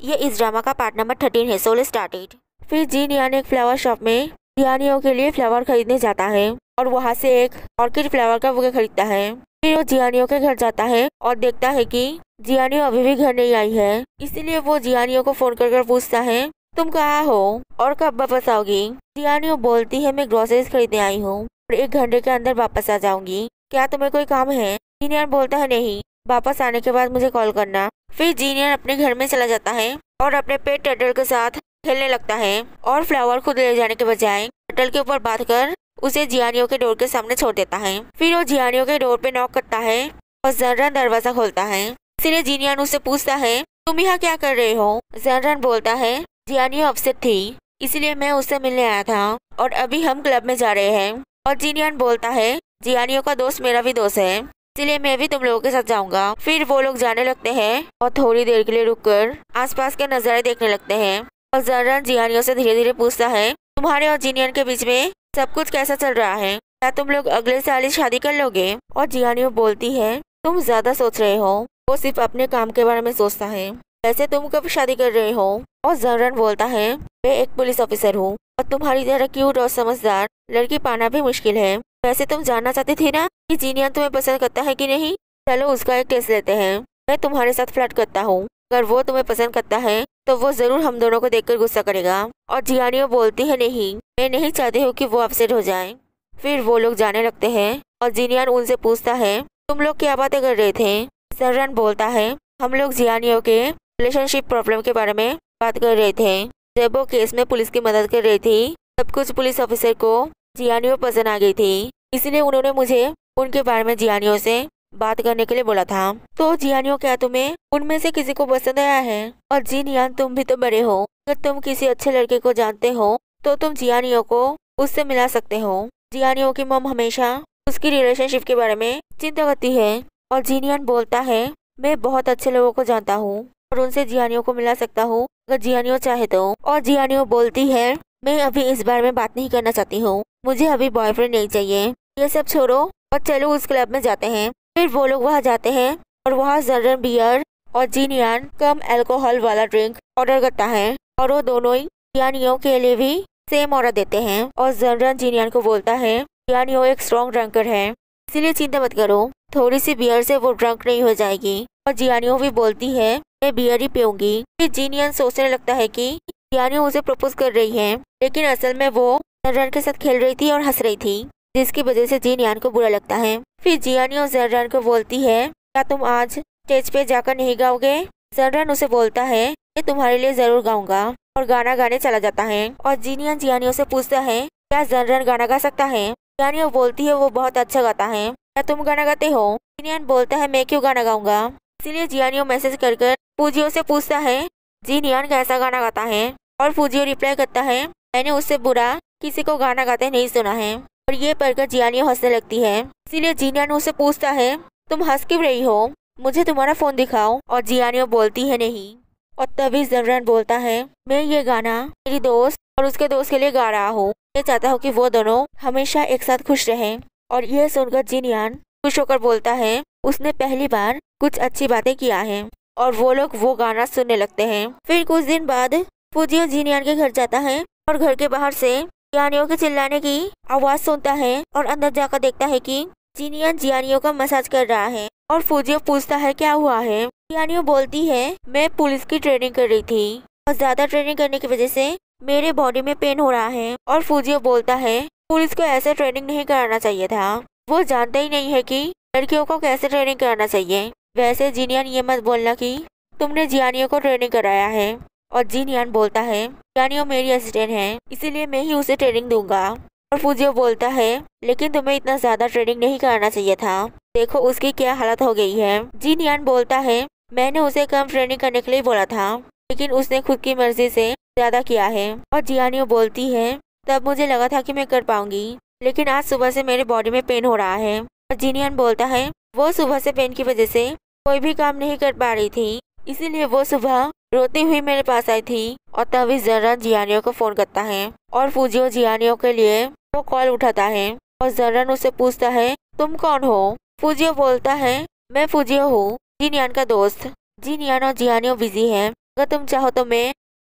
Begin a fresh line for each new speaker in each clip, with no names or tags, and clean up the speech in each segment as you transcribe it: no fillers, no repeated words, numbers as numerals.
ये इस ड्रामा का पार्ट नंबर 13 है। So started. फिर जीन यान एक फ्लावर शॉप में जियानियों के लिए फ्लावर खरीदने जाता है और वहाँ से एक ऑर्किड फ्लावर का बुके खरीदता है। फिर वो जियानियों के घर जाता है और देखता है कि जियानियों अभी भी घर नहीं आई है। इसीलिए वो जियानियों को फोन कर पूछता है, तुम कहाँ हो और कब वापस आओगी? जियानियों बोलती है, मैं ग्रोसरीज खरीदने आई हूँ और 1 घंटे के अंदर वापस आ जाऊंगी। क्या तुम्हें कोई काम है? जीनियान बोलता है, नहीं, वापस आने के बाद मुझे कॉल करना। फिर जीनियान अपने घर में चला जाता है और अपने पेट टर्टल के साथ खेलने लगता है और फ्लावर खुद ले जाने के बजाय टर्टल के ऊपर बांध कर उसे जियानियों के डोर के सामने छोड़ देता है। फिर वो जियानियों के डोर पे नॉक करता है और जर्रन दरवाजा खोलता है। इसलिए जीनियान उससे पूछता है, तुम यहाँ क्या कर रहे हो? जर्रन बोलता है, जियानियों अपसेट थी इसलिए मैं उससे मिलने आया था और अभी हम क्लब में जा रहे हैं। और जीनियान बोलता है, जियानियों का दोस्त मेरा भी दोस्त है इसलिए मैं भी तुम लोगों के साथ जाऊंगा। फिर वो लोग जाने लगते हैं और थोड़ी देर के लिए रुककर आसपास के नजारे देखने लगते हैं। और जर्रन जियानियों से धीरे धीरे पूछता है, तुम्हारे और जीनियान के बीच में सब कुछ कैसा चल रहा है? क्या तुम लोग अगले साल ही शादी कर लोगे? और जियानियों बोलती है, तुम ज्यादा सोच रहे हो, वो सिर्फ अपने काम के बारे में सोचता है। वैसे तुम कब शादी कर रहे हो? और जर्रन बोलता है, मैं एक पुलिस ऑफिसर हूँ और तुम्हारी तरह क्यूट और समझदार लड़की पाना भी मुश्किल है। वैसे तुम जानना चाहती थी ना कि जीनियान तुम्हें पसंद करता है कि नहीं? चलो उसका एक टेस्ट लेते हैं। मैं तुम्हारे साथ फ्लर्ट करता हूँ, अगर वो तुम्हें पसंद करता है तो वो जरूर हम दोनों को देखकर गुस्सा करेगा। और जियानियों बोलती है, नहीं, मैं नहीं चाहती हूँ कि वो अपसेट हो जाए। फिर वो लोग जाने लगते हैं और जीनियान उनसे पूछता है, तुम लोग क्या बातें कर रहे थे? जर्रन बोलता है, हम लोग जियानियों के रिलेशनशिप प्रॉब्लम के बारे में बात कर रहे थे। जब वो केस में पुलिस की मदद कर रही थी तब कुछ पुलिस ऑफिसर को जियानियों पसंद आ गई थी, इसलिए उन्होंने मुझे उनके बारे में जियानियों से बात करने के लिए बोला था। तो जियानियों, क्या तुम्हें उनमें से किसी को पसंद आया है? और जियान, तुम भी तो बड़े हो, अगर तुम किसी अच्छे लड़के को जानते हो तो तुम जियानियों को उससे मिला सकते हो। जियानियों की मॉम हमेशा उसकी रिलेशनशिप के बारे में चिंता करती है। और जियान बोलता है, मैं बहुत अच्छे लोगों को जानता हूँ और उनसे जियानियों को मिला सकता हूँ अगर जियानियों चाहे तो। और जियानियों बोलती है, मैं अभी इस बारे में बात नहीं करना चाहती हूँ, मुझे अभी बॉयफ्रेंड नहीं चाहिए। ये सब छोड़ो और चलो उस क्लब में जाते हैं। फिर वो लोग वहाँ जाते हैं और वहाँ जर्रन बियर और जियान कम अल्कोहल वाला ड्रिंक ऑर्डर करता है और वो दोनों ही जियानियों के लिए भी सेम ऑर्डर देते हैं। और जर्रन जियान को बोलता है, जियानियों एक स्ट्रॉन्ग ड्रंकर है इसलिए चिंता मत करो, थोड़ी सी बियर से वो ड्रंक नहीं हो जाएगी। और जियानियों भी बोलती है, मैं बियर ही पीऊंगी। फिर जियान सोचने लगता है कि जियानियों उसे प्रपोज कर रही है, लेकिन असल में वो जर्रन के साथ खेल रही थी और हंस रही थी, जिसकी वजह से जियान को बुरा लगता है। फिर जियानियों जर्रन को बोलती है, क्या तुम आज स्टेज पे जाकर नहीं गाओगे? जर्रन उसे बोलता है, मैं तुम्हारे लिए जरूर गाऊंगा और गाना गाने चला जाता है। और जियान जियानियों से पूछता है, क्या जर्रन गाना गा सकता है? जियानियों बोलती है, वो बहुत अच्छा गाता है, क्या तुम गाना गाते हो? जियान बोलता है, मैं क्यों गाना गाऊंगा? इसीलिए जियानियों मैसेज कर फूजियो से पूछता है, जियान कैसा गाना गाता है? और फूजियो रिप्लाई करता है, मैंने उससे बुरा किसी को गाना गाते नहीं सुना है। और ये पढ़कर जियानियों हंसने लगती है। इसीलिए जियान उससे पूछता है, तुम हंस क्यों रही हो? मुझे तुम्हारा फोन दिखाओ। और जियानियों बोलती है, नहीं। और तभी जर्रन बोलता है, मैं ये गाना मेरी दोस्त और उसके दोस्त के लिए गा रहा हूँ, मैं चाहता हूँ कि वो दोनों हमेशा एक साथ खुश रहें। और यह सुनकर जियान खुश होकर बोलता है, उसने पहली बार कुछ अच्छी बातें किया है। और वो लोग वो गाना सुनने लगते हैं। फिर कुछ दिन बाद फूजियो जियान के घर जाता है और घर के बाहर से जियानियों के चिल्लाने की आवाज सुनता है और अंदर जाकर देखता है कि जियान जियानियों का मसाज कर रहा है। और फूजियो पूछता है, क्या हुआ है? जियानियों बोलती है, मैं पुलिस की ट्रेनिंग कर रही थी और ज्यादा ट्रेनिंग करने की वजह से मेरे बॉडी में पेन हो रहा है। और फूजियो बोलता है, पुलिस को ऐसे ट्रेनिंग नहीं कराना चाहिए था, वो जानते ही नहीं है कि लड़कियों को कैसे ट्रेनिंग कराना चाहिए। वैसे जियान, ये मत बोलना कि तुमने जियानियों को ट्रेनिंग कराया है। और जियान बोलता है, जियानियों मेरी असिस्टेंट है इसलिए मैं ही उसे ट्रेनिंग दूंगा। और फूजियो बोलता है, लेकिन तुम्हें इतना ज्यादा ट्रेनिंग नहीं कराना चाहिए था, देखो उसकी क्या हालत हो गई है। जियान बोलता है, मैंने उसे कम ट्रेनिंग करने के लिए बोला था, लेकिन उसने खुद की मर्जी से ज्यादा किया है। और जियानियों बोलती है, तब मुझे लगा था कि मैं कर पाऊंगी, लेकिन आज सुबह से मेरे बॉडी में पेन हो रहा है। और जियान बोलता है, वो सुबह से पेन की वजह से कोई भी काम नहीं कर पा रही थी, इसीलिए वो सुबह रोती हुई मेरे पास आई थी। और तभी जर्रन जियानियों को फोन करता है और फूजियो जियानियों के लिए वो कॉल उठाता है। और जर्रन उससे पूछता है, तुम कौन हो? फूजियो बोलता है, मैं फूजियो हूँ, जियान का दोस्त। जियान और जियानियों बिजी है अगर तुम चाहो तो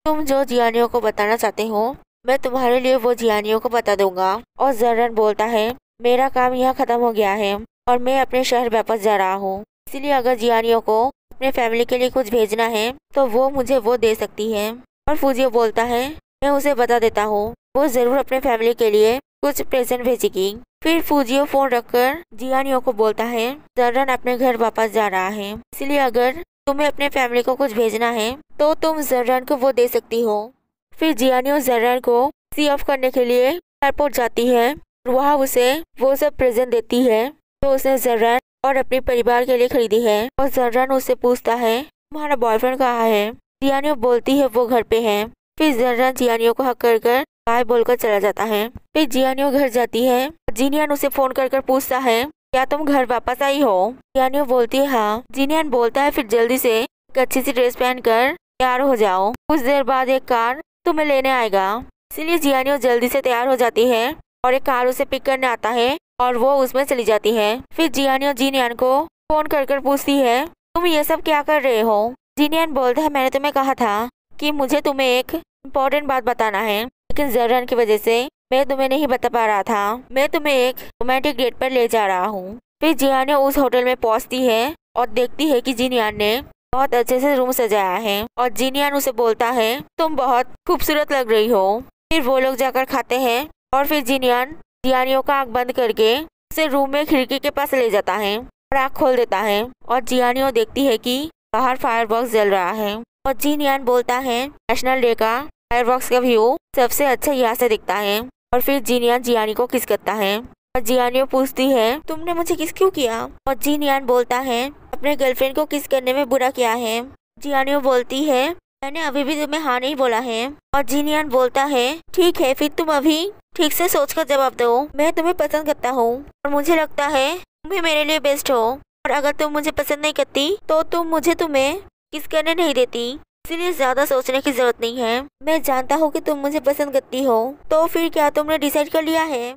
तुम जो जियानियों को बताना चाहते हो मैं तुम्हारे लिए वो जियानियों को बता दूंगा। और जर्रन बोलता है मेरा काम यहाँ खत्म हो गया है और मैं अपने शहर वापस जा रहा हूँ, इसलिए अगर जियानियों को अपने फैमिली के लिए कुछ भेजना है तो वो मुझे वो दे सकती है। और फूजियो बोलता है मैं उसे बता देता हूँ, वो जरूर अपने फैमिली के लिए कुछ प्रेजेंट भेजेगी। फिर फूजियो फोन रखकर जियानियों को बोलता है जर्रन अपने घर वापस जा रहा है, इसलिए अगर तुम्हें अपने फैमिली को कुछ भेजना है तो तुम जर्रन को वो दे सकती हो। फिर जियानियो जर्रन को सी ऑफ करने के लिए एयरपोर्ट जाती है और वहाँ उसे वो सब प्रेजेंट देती है जो उसने जर्रन और अपने परिवार के लिए खरीदी है। और जर्रन उससे पूछता है तुम्हारा बॉयफ्रेंड कहाँ है। जियानियो बोलती है वो घर पे है। फिर जर्रन जियानियो को हक कर बाय बोलकर चला जाता है। फिर जियानियो घर जाती है। जिनियन उसे फोन कर पूछता है क्या तुम घर वापस आई हो। जियानियो बोलती है हाँ। जिनियन बोलता है फिर जल्दी से एक अच्छी सी ड्रेस पहनकर तैयार हो जाओ, कुछ देर बाद एक कार तुम्हें लेने आएगा। इसलिए जियानियो जल्दी से तैयार हो जाती है और एक कार उसे पिक करने आता है और वो उसमें चली जाती है। फिर जियानियो जिनियन को फोन कर पूछती है तुम ये सब क्या कर रहे हो। जिनियन बोलता है मैंने तुम्हें कहा था कि मुझे तुम्हें एक इम्पोर्टेंट बात बताना है, लेकिन जर्रन की वजह से मैं तुम्हें नहीं बता पा रहा था। मैं तुम्हें एक रोमांटिक डेट पर ले जा रहा हूँ। फिर जियानियो उस होटल में पहुँचती है और देखती है कि जिनियन ने बहुत अच्छे से रूम सजाया है और जिनियन उसे बोलता है तुम बहुत खूबसूरत लग रही हो। फिर वो लोग जाकर खाते हैं और फिर जिनियन जियानियो का आँख बंद करके उसे रूम में खिड़की के पास ले जाता है और आँख खोल देता है और जियानियो देखती है कि बाहर फायरवर्क्स जल रहा है। और जिनियन बोलता है नेशनल डे का फायरवर्क्स का व्यू सबसे अच्छा यहाँ से दिखता है। और फिर जिनियन जियानी को किस करता है और जियानियो पूछती है तुमने मुझे किस क्यों किया। और जिनियन बोलता है अपने गर्लफ्रेंड को किस करने में बुरा किया है। जियानियो बोलती है मैंने अभी भी तुम्हें हाँ नहीं बोला है। और जिनियन बोलता है ठीक है फिर तुम अभी ठीक से सोचकर जवाब दो, मैं तुम्हें पसंद करता हूँ और मुझे लगता है तुम भी मेरे लिए बेस्ट हो, और अगर तुम मुझे पसंद नहीं करती तो तुम्हें किस करने नहीं देती, इसलिए ज्यादा सोचने की जरूरत नहीं है। मैं जानता हूँ कि तुम मुझे पसंद करती हो, तो फिर क्या तुमने डिसाइड कर लिया है।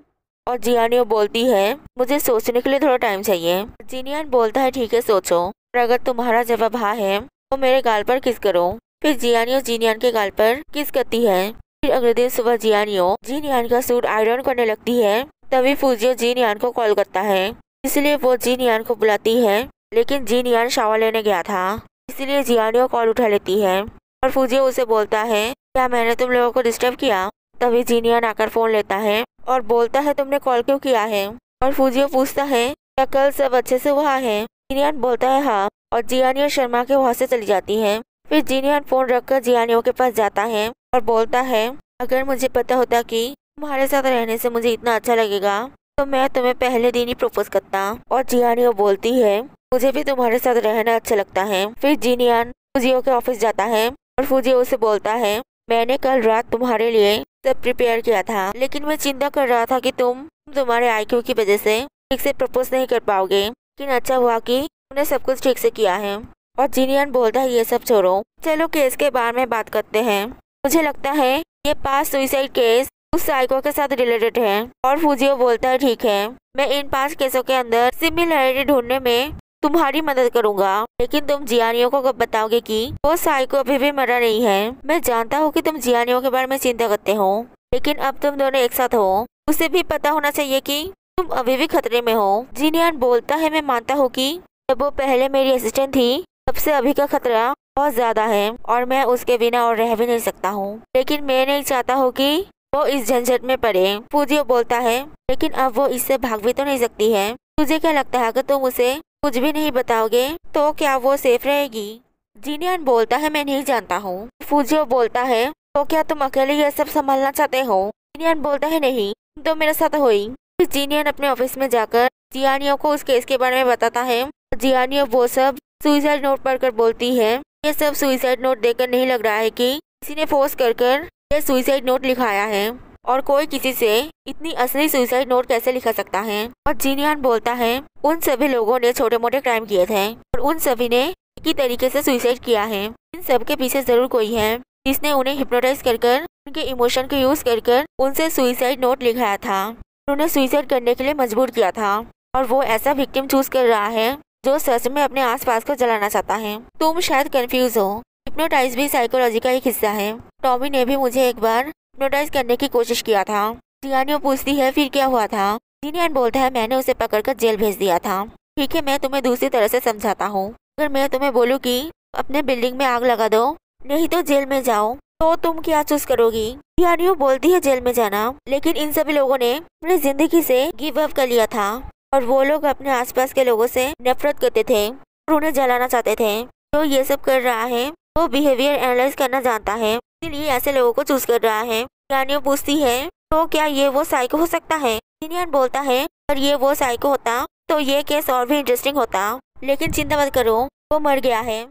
और जियानियो बोलती है मुझे सोचने के लिए थोड़ा टाइम चाहिए। जिनियन बोलता है ठीक है सोचो, और अगर तुम्हारा जवाब हाँ है तो मेरे गाल पर किस करो। फिर जियानियो जिनियन के गाल पर किस करती है। फिर अगले दिन सुबह जियानियो जिनियन का सूट आयरन करने लगती है। तभी फूजियो जिनियन को कॉल करता है, इसलिए वो जिनियन को बुलाती है, लेकिन जिनियन शावर लेने गया था, इसलिए जियानियो कॉल उठा लेती है। और फूजियो उसे बोलता है क्या मैंने तुम लोगों को डिस्टर्ब किया। तभी जिनियन आकर फोन लेता है और बोलता है तुमने कॉल क्यों किया है। और फूजियो पूछता है क्या कल सब अच्छे से हुआ है। जिनियन बोलता है हाँ, और जियानियो शर्मा के वहाँ से चली जाती है। फिर जिनियन फोन रखकर जियानियो के पास जाता है और बोलता है अगर मुझे पता होता कि तुम्हारे साथ रहने से मुझे इतना अच्छा लगेगा तो मैं तुम्हें पहले दिन ही प्रपोज करता। और जियानियो बोलती है मुझे भी तुम्हारे साथ रहना अच्छा लगता है। फिर जिनियन फूजियो के ऑफिस जाता है और फूजियो उसे बोलता है मैंने कल रात तुम्हारे लिए सब प्रिपेयर किया था, लेकिन मैं चिंता कर रहा था कि तुम्हारे आईक्यू की वजह से ठीक से प्रपोज नहीं कर पाओगे, लेकिन अच्छा हुआ कि तुमने सब कुछ ठीक से किया है। और जिनियन बोलता है ये सब छोड़ो, चलो केस के बारे में बात करते हैं। मुझे लगता है ये पास सुसाइड केस उस साइको के साथ रिलेटेड है। और फूजियो बोलता है ठीक है, मैं इन 5 केसों के अंदर सिमिलरिटी ढूंढने में तुम्हारी मदद करूंगा, लेकिन तुम जियानियो को कब बताओगे कि वो साइको अभी भी मरा नहीं है। मैं जानता हूँ कि तुम जियानियो के बारे में चिंता करते हो, लेकिन अब तुम दोनों एक साथ हो, उसे भी पता होना चाहिए कि तुम अभी भी खतरे में हो। जिनियन बोलता है मैं मानता हूँ कि जब वो पहले मेरी असिस्टेंट थी तब से अभी का खतरा बहुत ज्यादा है और मैं उसके बिना और रह भी नहीं सकता हूँ, लेकिन मैं नहीं चाहता हूँ कि वो इस झंझट में पड़े। फूजियो बोलता है लेकिन अब वो इससे भाग भी तो नहीं सकती है। तुझे क्या लगता है अगर तुम उसे कुछ भी नहीं बताओगे तो क्या वो सेफ रहेगी। जिनियन बोलता है मैं नहीं जानता हूँ। फूजियो बोलता है तो क्या तुम अकेले ये सब संभालना चाहते हो। जिनियन बोलता है नहीं, तो मेरे साथ हुई। फिर जिनियन अपने ऑफिस में जाकर जियानियो को उस केस के बारे में बताता है। जियानियो वो सब सुसाइड नोट पढ़कर बोलती है ये सब सुसाइड नोट देखकर नहीं लग रहा है कि किसी ने फोर्स कर ये सुसाइड नोट लिखाया है, और कोई किसी से इतनी असली सुसाइड नोट कैसे लिखा सकता है। और जिनियन बोलता है उन सभी लोगों ने छोटे मोटे क्राइम किए थे और उन सभी ने एक ही तरीके से सुसाइड किया है। इन सब के पीछे जरूर कोई है जिसने उन्हें हिप्नोटाइज कर उनके इमोशन को यूज कर उनसे सुसाइड नोट लिखाया था, उन्हें सुसाइड करने के लिए मजबूर किया था, और वो ऐसा विक्टिम चूज कर रहा है जो सच में अपने आसपास को जलाना चाहता है। तुम शायद कंफ्यूज हो हिप्नोटाइज भी साइकोलॉजी का एक हिस्सा है। टॉमी ने भी मुझे एक बार हिप्नोटाइज करने की कोशिश किया था। जियानियो पूछती है फिर क्या हुआ था। जिनियन बोलता है मैंने उसे पकड़कर जेल भेज दिया था। ठीक है, मैं तुम्हें दूसरी तरह से समझाता हूँ। अगर मैं तुम्हें बोलूँ कि अपने बिल्डिंग में आग लगा दो नहीं तो जेल में जाओ, तो तुम क्या चूज करोगी। जियानियो बोलती है जेल में जाना, लेकिन इन सभी लोगों ने अपनी जिंदगी से गिव अप कर लिया था और वो लोग अपने आसपास के लोगों से नफरत करते थे और उन्हें जलाना चाहते थे। जो ये सब कर रहा है वो बिहेवियर एनालाइज करना जानता है, इसलिए ऐसे लोगों को चूज कर रहा है। जियानियो पूछती है तो क्या ये वो साइको हो सकता है। जिनियन बोलता है अगर ये वो साइको होता तो ये केस और भी इंटरेस्टिंग होता, लेकिन चिंता मत करो, वो मर गया है।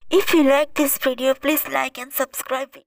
If you like this video, please like and subscribe it.